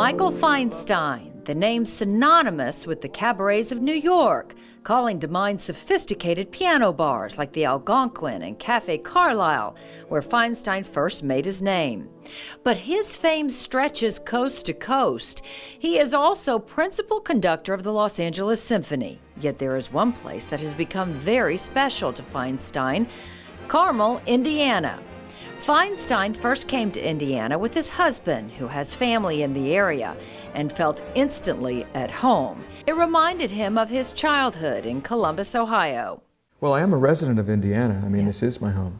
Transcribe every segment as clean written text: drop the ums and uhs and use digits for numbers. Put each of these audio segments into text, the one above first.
Michal Feinstein, the name synonymous with the cabarets of New York, calling to mind sophisticated piano bars like the Algonquin and Café Carlyle, where Feinstein first made his name. But his fame stretches coast to coast. He is also principal conductor of the Los Angeles Symphony. Yet there is one place that has become very special to Feinstein: Carmel, Indiana. Feinstein first came to Indiana with his husband, who has family in the area, and felt instantly at home. It reminded him of his childhood in Columbus, Ohio. Well, I am a resident of Indiana. I mean, Yes. This is my home.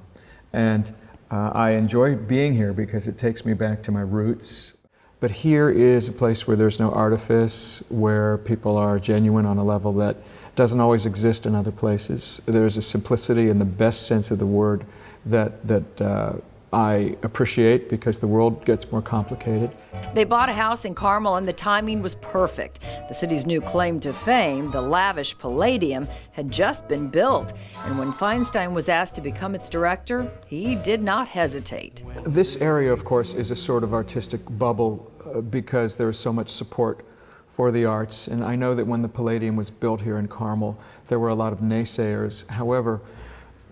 And I enjoy being here because it takes me back to my roots. But here is a place where there's no artifice, where people are genuine on a level that doesn't always exist in other places. There's a simplicity in the best sense of the word that I appreciate, because the world gets more complicated. They bought a house in Carmel and the timing was perfect. The city's new claim to fame, the lavish Palladium, had just been built. And when Feinstein was asked to become its director, he did not hesitate. This area, of course, is a sort of artistic bubble because there is so much support for the arts. And I know that when the Palladium was built here in Carmel, there were a lot of naysayers. However,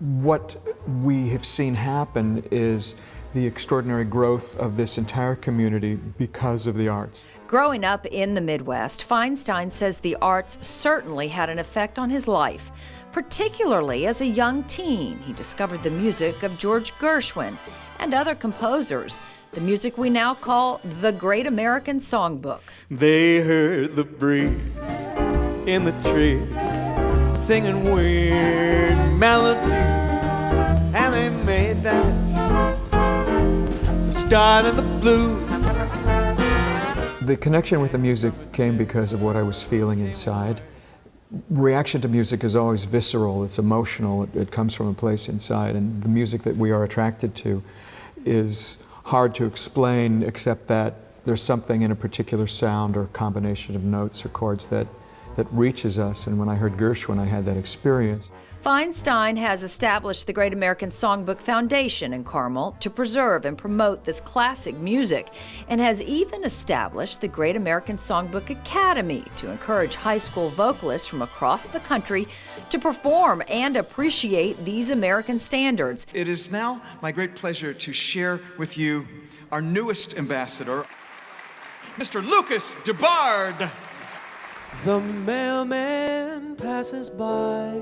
what we have seen happen is the extraordinary growth of this entire community because of the arts. Growing up in the Midwest, Feinstein says the arts certainly had an effect on his life. Particularly as a young teen, he discovered the music of George Gershwin and other composers, the music we now call the Great American Songbook. They heard the breeze in the trees, singing weird melodies, and they made that the start of the blues. The connection with the music came because of what I was feeling inside. Reaction to music is always visceral, it's emotional, it comes from a place inside, and the music that we are attracted to is hard to explain, except that there's something in a particular sound or combination of notes or chords that reaches us. And when I heard Gershwin, I had that experience. Feinstein has established the Great American Songbook Foundation in Carmel to preserve and promote this classic music, and has even established the Great American Songbook Academy to encourage high school vocalists from across the country to perform and appreciate these American standards. It is now my great pleasure to share with you our newest ambassador, Mr. Lucas DeBard. The mailman passes by,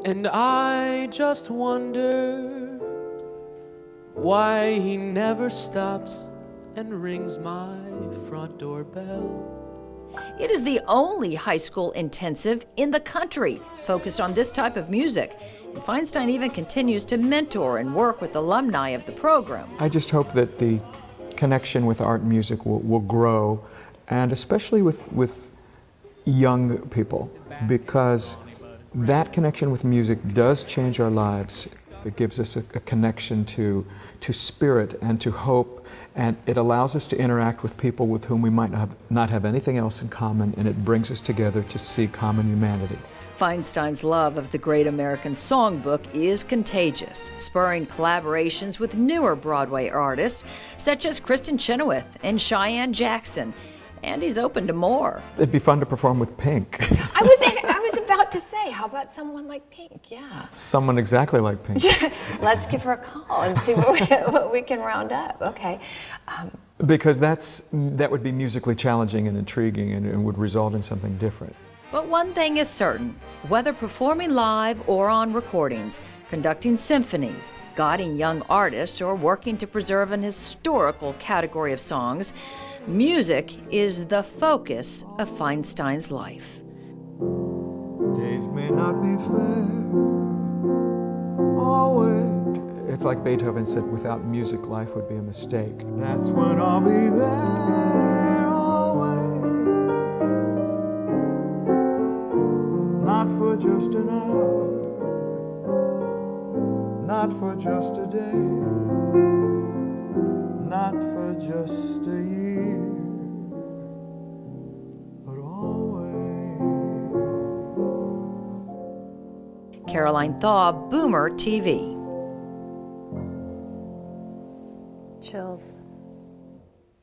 and I just wonder why he never stops and rings my front doorbell. It is the only high school intensive in the country focused on this type of music. And Feinstein even continues to mentor and work with alumni of the program. I just hope that the connection with art and music will grow, and especially with young people, because that connection with music does change our lives. It gives us a connection to spirit and to hope, and it allows us to interact with people with whom we might not have anything else in common, and it brings us together to see common humanity. Feinstein's love of the Great American Songbook is contagious, spurring collaborations with newer Broadway artists such as Kristen Chenoweth and Cheyenne Jackson. And he's open to more. It'd be fun to perform with Pink. I was about to say, how about someone like Pink? Yeah. Someone exactly like Pink. Let's give her a call and see what we can round up. Okay. Because that would be musically challenging and intriguing, and would result in something different. But one thing is certain: whether performing live or on recordings, conducting symphonies, guiding young artists, or working to preserve an historical category of songs, music is the focus of Feinstein's life. Days may not be fair, always. It's like Beethoven said, without music, life would be a mistake. That's when I'll be there, always. Not for just an hour, not for just a day, not for just a year, but always. Caroline Thaw, Boomer TV. Chills.